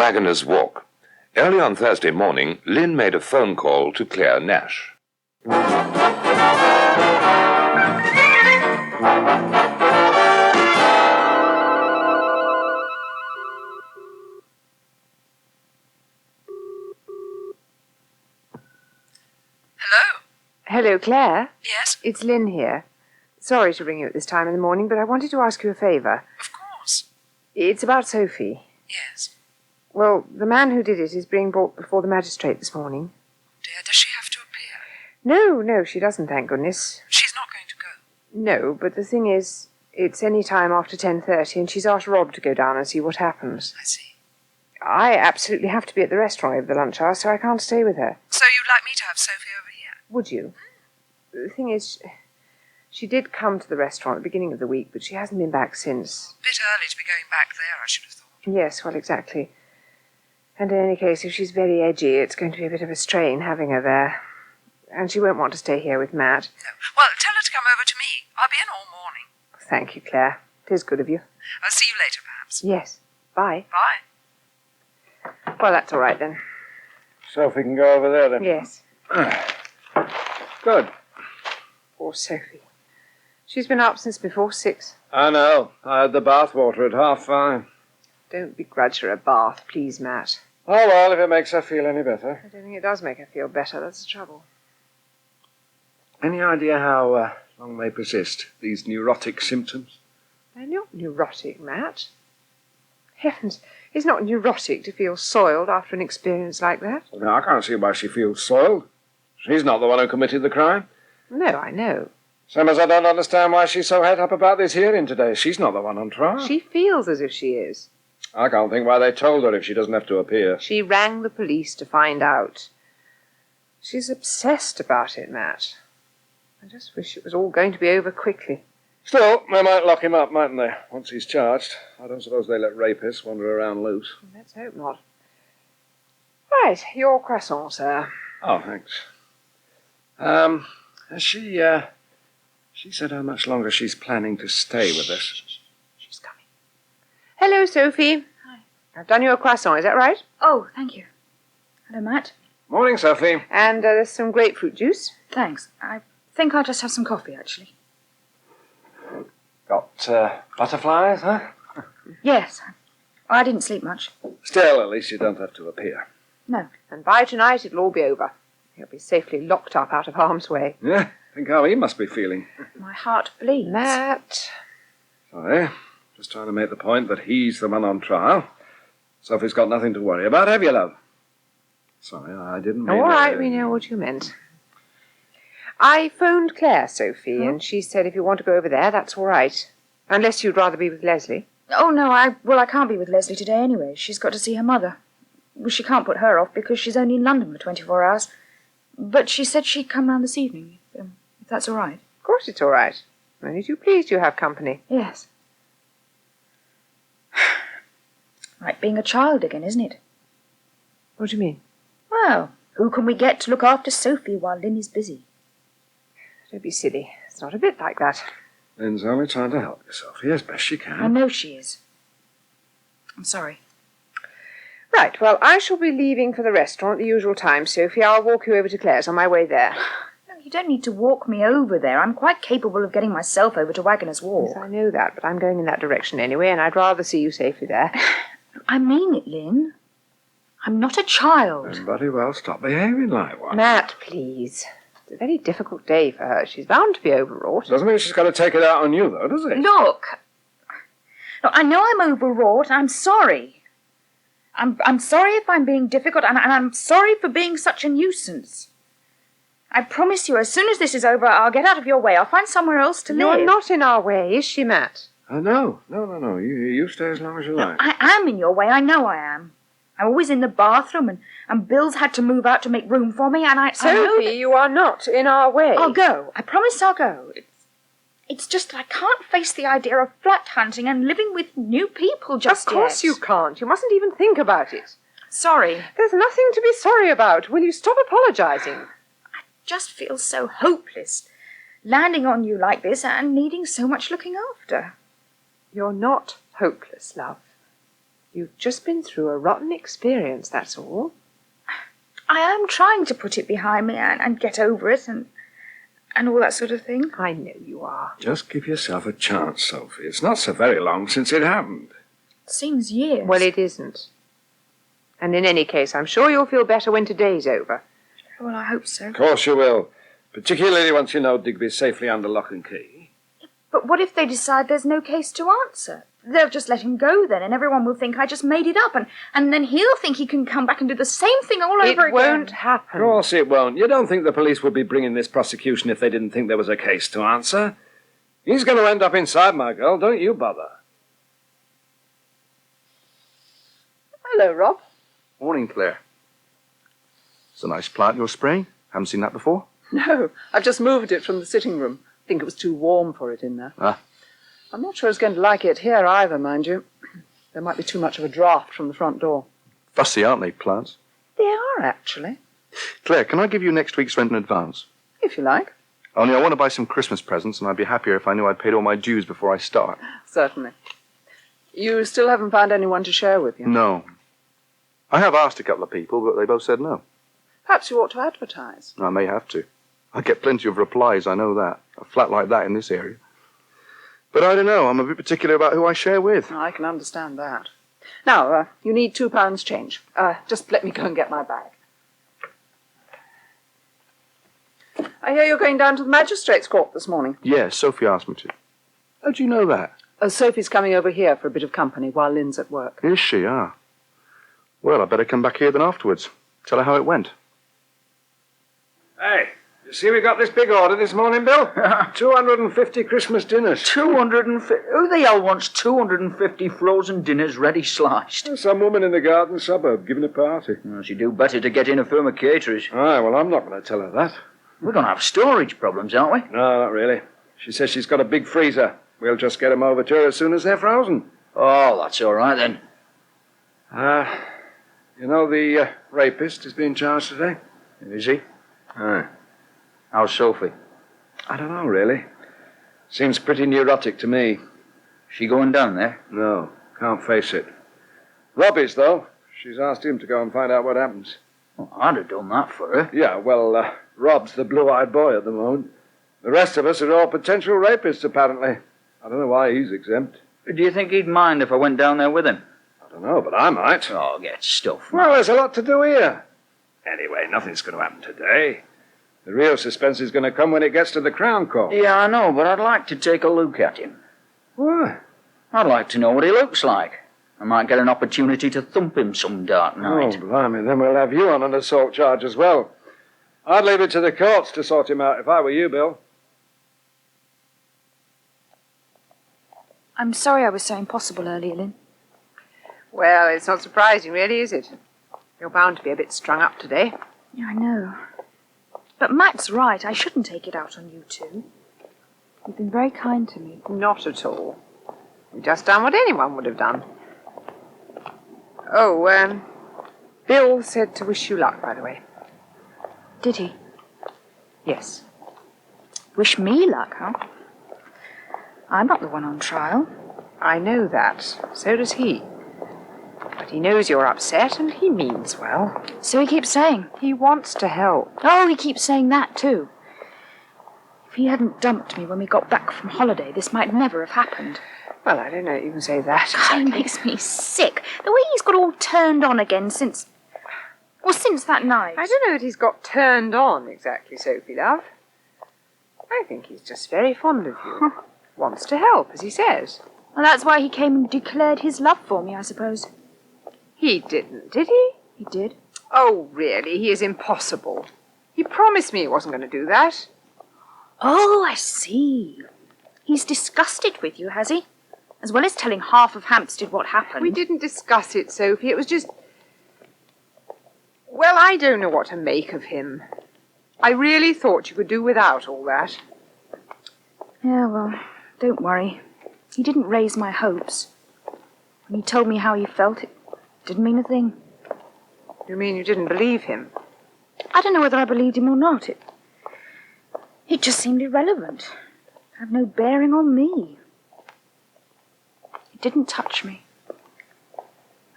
Waggoners Walk. Early on Thursday morning, Lynn made a phone call to Claire Nash. Hello, Claire. Yes? It's Lynn here. Sorry to ring you at this time in the morning, but I wanted to ask you a favour. Of course. It's about Sophie. Yes. Well, the man who did it is being brought before the magistrate this morning. Dear, does she have to appear? No, she doesn't, thank goodness. She's not going to go. No, but the thing is, it's any time after 10:30, and she's asked Rob to go down and see what happens. I see. I absolutely have to be at the restaurant over the lunch hour, so I can't stay with her. So you'd like me to have Sophie over here? Would you? The thing is, she did come to the restaurant at the beginning of the week, but she hasn't been back since. Bit early to be going back there, I should have thought. Yes, well, exactly. And in any case, if she's very edgy, it's going to be a bit of a strain having her there. And she won't want to stay here with Matt. No. Well, tell her to come over to me. I'll be in all morning. Thank you, Claire. It is good of you. I'll see you later, perhaps. Yes. Bye. Bye. Well, that's all right, then. Sophie can go over there, then. Yes. Good. Poor Sophie. She's been up since before 6. I know. I had the bath water at 5:30. Don't begrudge her a bath, please, Matt. Oh, well, if it makes her feel any better. I don't think it does make her feel better. That's the trouble. Any idea how long they persist, these neurotic symptoms? They're not neurotic, Matt. Heavens, it's not neurotic to feel soiled after an experience like that. Well, now, I can't see why she feels soiled. She's not the one who committed the crime. No, I know. Same as I don't understand why she's so het up about this hearing today. She's not the one on trial. She feels as if she is. I can't think why they told her if she doesn't have to appear. She rang the police to find out. She's obsessed about it, Matt. I just wish it was all going to be over quickly. Still, they might lock him up, mightn't they, once he's charged? I don't suppose they let rapists wander around loose. Let's hope not. Right, your croissant, sir. Oh, thanks. Has she said how much longer she's planning to stay with us? She's coming. Hello, Sophie. Hi. I've done you a croissant, is that right? Oh, thank you. Hello, Matt. Morning, Sophie. And there's some grapefruit juice. Thanks. I think I'll just have some coffee, actually. Got butterflies, huh? Yes. I didn't sleep much. Still, at least you don't have to appear. No. And by tonight it'll all be over. He'll be safely locked up out of harm's way. Yeah, think how he must be feeling. My heart bleeds. Matt. Sorry, just trying to make the point that he's the one on trial. Sophie's got nothing to worry about, have you, love? Sorry, I didn't mean All right, we know what you meant. I phoned Claire, Sophie, and she said if you want to go over there, that's all right. Unless you'd rather be with Leslie. Oh, no, I can't be with Leslie today anyway. She's got to see her mother. Well, she can't put her off because she's only in London for 24 hours. But she said she'd come round this evening, if that's all right. Of course it's all right. Only too pleased you have company. Yes. Like being a child again, isn't it? What do you mean? Well, who can we get to look after Sophie while Lynn is busy? Don't be silly. It's not a bit like that. Lynn's only trying to help you, Sophie, as best she can. I know she is. I'm sorry. Right, well, I shall be leaving for the restaurant at the usual time, Sophie. I'll walk you over to Claire's on my way there. No, you don't need to walk me over there. I'm quite capable of getting myself over to Waggoners Walk. Yes, I know that, but I'm going in that direction anyway, and I'd rather see you safely there. I mean it, Lynn. I'm not a child. Then bloody well stop behaving like one. Matt, please. It's a very difficult day for her. She's bound to be overwrought. Doesn't mean she's got to take it out on you, though, does it? Look, I know I'm overwrought. I'm sorry. I'm sorry if I'm being difficult, and I'm sorry for being such a nuisance. I promise you, as soon as this is over, I'll get out of your way. I'll find somewhere else to live. You're not in our way, is she, Matt? No. You stay as long as you like. I am in your way. I know I am. I'm always in the bathroom, and Bill's had to move out to make room for me, and I know Sophie, that... you are not in our way. I'll go. I promise I'll go. It's just that I can't face the idea of flat hunting and living with new people just yet. Of course you can't. You mustn't even think about it. Sorry. There's nothing to be sorry about. Will you stop apologising? I just feel so hopeless, landing on you like this and needing so much looking after. You're not hopeless, love. You've just been through a rotten experience, that's all. I am trying to put it behind me and get over it and all that sort of thing. I know you are. Just give yourself a chance, Sophie. It's not so very long since it happened. It seems years. Well, it isn't. And in any case, I'm sure you'll feel better when today's over. Well, I hope so. Of course you will. Particularly once you know Digby's safely under lock and key. But what if they decide there's no case to answer? They'll just let him go then, and everyone will think I just made it up, and then he'll think he can come back and do the same thing all over again. It won't happen. Of course it won't. You don't think the police would be bringing this prosecution if they didn't think there was a case to answer? He's going to end up inside, my girl. Don't you bother. Hello, Rob. Morning, Claire. It's a nice plant you're spraying. Haven't seen that before? No, I've just moved it from the sitting room. I think it was too warm for it in there. Ah. I'm not sure it's going to like it here either, mind you. There might be too much of a draft from the front door. Fussy, aren't they, plants? They are, actually, Claire, can I give you next week's rent in advance? if you like. Only I want to buy some Christmas presents, and I'd be happier if I knew I'd paid all my dues before I start. Certainly. You still haven't found anyone to share with you? No. I have asked a couple of people, but they both said no. Perhaps you ought to advertise. I may have to. I get plenty of replies, I know that. A flat like that in this area. But I don't know, I'm a bit particular about who I share with. I can understand that. Now, you need £2 change. Just let me go and get my bag. I hear you're going down to the magistrate's court this morning. Yes, Sophie asked me to. How do you know that? Sophie's coming over here for a bit of company while Lynn's at work. Is she? Ah. Well, I'd better come back here then afterwards. Tell her how it went. Hey, you see we got this big order this morning, Bill? 250 Christmas dinners. 250? Who the hell wants 250 frozen dinners ready sliced? Some woman in the garden suburb giving a party. Well, she'd do better to get in a firm of caterers. Aye, well, I'm not going to tell her that. We're going to have storage problems, aren't we? No, not really. She says she's got a big freezer. We'll just get them over to her as soon as they're frozen. Oh, that's all right then. You know the rapist is being charged today? Is he? Aye. How's Sophie? I don't know, really. Seems pretty neurotic to me. She going down there? No, can't face it. Rob is, though. She's asked him to go and find out what happens. Well, I'd have done that for her. Yeah, well, Rob's the blue-eyed boy at the moment. The rest of us are all potential rapists, apparently. I don't know why he's exempt. Do you think he'd mind if I went down there with him? I don't know, but I might. Oh, get stuff. Well, there's a lot to do here. Anyway, nothing's going to happen today. The real suspense is going to come when it gets to the Crown Court. Yeah, I know, but I'd like to take a look at him. Why? I'd like to know what he looks like. I might get an opportunity to thump him some dark Oh, night. blimey, then we'll have you on an assault charge as well. I'd leave it to the courts to sort him out if I were you, Bill. I'm sorry I was so impossible earlier, Lynn. Well, it's not surprising, really, is it? You're bound to be a bit strung up today. Yeah, I know. But Matt's right. I shouldn't take it out on you two. You've been very kind to me. Not at all. You've just done what anyone would have done. Oh, Bill said to wish you luck, by the way. Did he? Yes. Wish me luck, huh? I'm not the one on trial. I know that. So does he. But he knows you're upset, and he means well. So he keeps saying. He wants to help. Oh, he keeps saying that, too. If he hadn't dumped me when we got back from holiday, this might never have happened. Well, I don't know that you can say that It exactly. makes me sick. The way he's got all turned on again since... Well, since that night. I don't know that he's got turned on exactly, Sophie, love. I think he's just very fond of you. Wants to help, as he says. Well, that's why he came and declared his love for me, I suppose. He didn't, did he? He did. Oh, really? He is impossible. He promised me he wasn't going to do that. Oh, I see. He's discussed it with you, has he? As well as telling half of Hampstead what happened. We didn't discuss it, Sophie. It was just... Well, I don't know what to make of him. I really thought you could do without all that. Yeah, well, don't worry. He didn't raise my hopes. When he told me how he felt, it didn't mean a thing. You mean you didn't believe him? I don't know whether I believed him or not. It just seemed irrelevant. It had no bearing on me. It didn't touch me.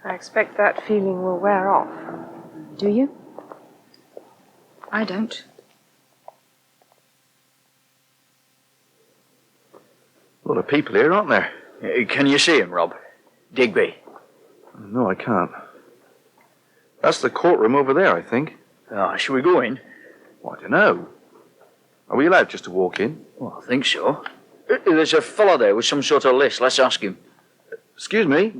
I expect that feeling will wear off. Do you? I don't. A lot of people here, aren't there? Can you see him, Rob? Digby. No, I can't. That's the courtroom over there, I think. Oh, shall we go in? Well, I don't know. Are we allowed just to walk in? Well, I think so. There's a fellow there with some sort of list. Let's ask him. Excuse me?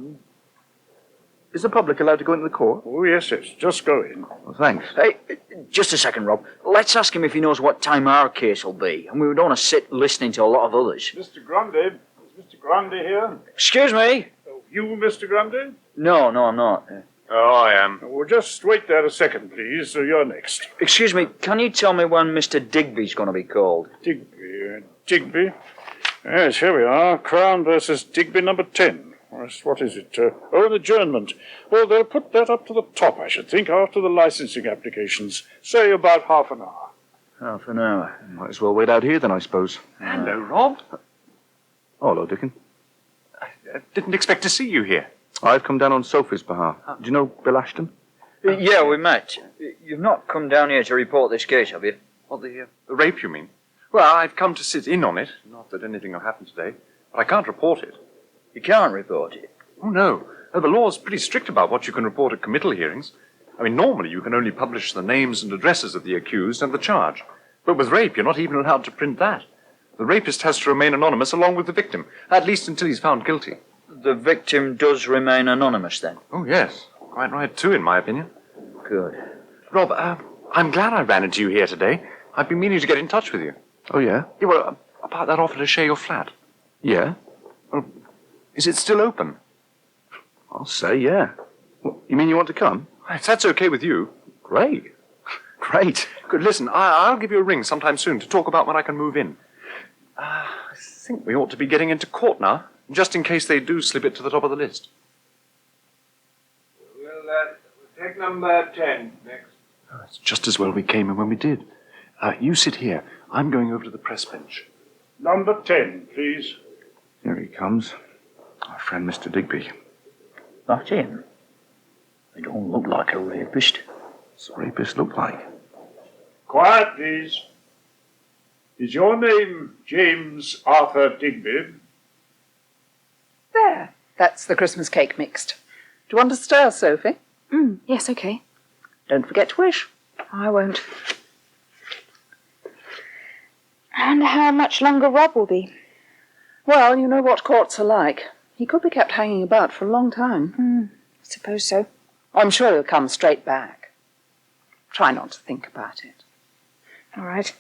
Is the public allowed to go into the court? Oh, yes. Just go in. Well, thanks. Hey, just a second, Rob. Let's ask him if he knows what time our case will be. And we don't want to sit listening to a lot of others. Mr. Grundy. Is Mr. Grundy here? Excuse me? Oh, you, Mr. Grundy? No, I'm not. Oh, I am. Well, just wait there a second, please. You're next. Excuse me, can you tell me when Mr. Digby's going to be called? Digby? Yes, here we are. Crown versus Digby, number 10. What is it? An adjournment. Well, they'll put that up to the top, I should think, after the licensing applications. Say about half an hour. Half an hour. Might as well wait out here then, I suppose. Hello, Rob. Oh, hello, Dickon. I didn't expect to see you here. I've come down on Sophie's behalf. Do you know Bill Ashton? Yeah, we met. You've not come down here to report this case, have you? What, the rape, you mean? Well, I've come to sit in on it. Not that anything will happen today. But I can't report it. You can't report it? Oh, no. The law's pretty strict about what you can report at committal hearings. I mean, normally you can only publish the names and addresses of the accused and the charge. But with rape, you're not even allowed to print that. The rapist has to remain anonymous along with the victim, at least until he's found guilty. The victim does remain anonymous, then? Oh, yes. Quite right, too, in my opinion. Good. Rob, I'm glad I ran into you here today. I've been meaning to get in touch with you. Oh, yeah? Yeah, well, about that offer to share your flat. Yeah? Well, is it still open? I'll say yeah. Well, you mean you want to come? If that's okay with you. Great. Great. Good, listen, I'll give you a ring sometime soon to talk about when I can move in. I think we ought to be getting into court now, just in case they do slip it to the top of the list. We'll take number 10 next. Oh, it's just as well we came in when we did. You sit here. I'm going over to the press bench. Number 10, please. Here he comes. Our friend Mr. Digby. That's him. They don't look like a rapist. What's a rapist look like? Quiet, please. Is your name James Arthur Digby? There. That's the Christmas cake mixed. Do you want to stir, Sophie? Yes, okay. Don't forget to wish. I won't. I wonder how much longer Rob will be. Well, you know what courts are like. He could be kept hanging about for a long time. I suppose so. I'm sure he'll come straight back. Try not to think about it. All right.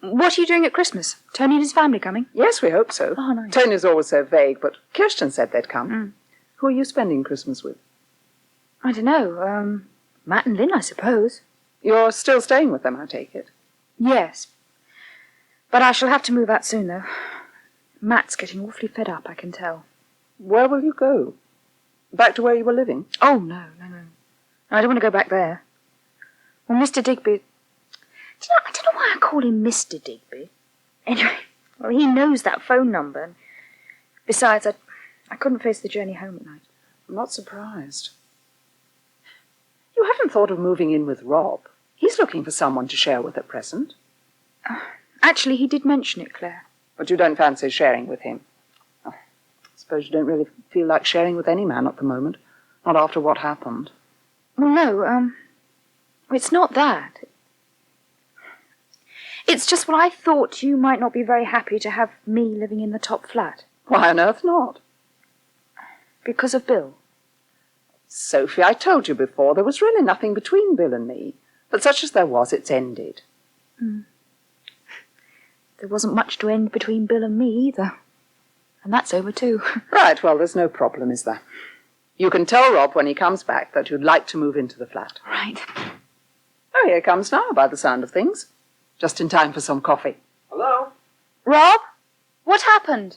What are you doing at Christmas? Tony and his family coming? Yes, we hope so. Oh, nice. Tony's always so vague, but Kirsten said they'd come. Who are you spending Christmas with? I don't know. Matt and Lynn, I suppose. You're still staying with them, I take it. Yes. But I shall have to move out soon, though. Matt's getting awfully fed up, I can tell. Where will you go? Back to where you were living? Oh, no. I don't want to go back there. Well, Mr. Digby... I don't know why I call him Mr. Digby. Anyway, well, he knows that phone number. And besides, I couldn't face the journey home at night. I'm not surprised. You haven't thought of moving in with Rob. He's looking for someone to share with at present. Actually, he did mention it, Claire. But you don't fancy sharing with him? I suppose you don't really feel like sharing with any man at the moment. Not after what happened. Well, no, it's not that. It's just, well, I thought you might not be very happy to have me living in the top flat. Why on earth not? Because of Bill. Sophie, I told you before, there was really nothing between Bill and me. But such as there was, it's ended. There wasn't much to end between Bill and me either. And that's over too. Right, well, there's no problem, is there? You can tell Rob when he comes back that you'd like to move into the flat. Right. Oh, here he comes now, by the sound of things. Just in time for some coffee. Hello? Rob? What happened?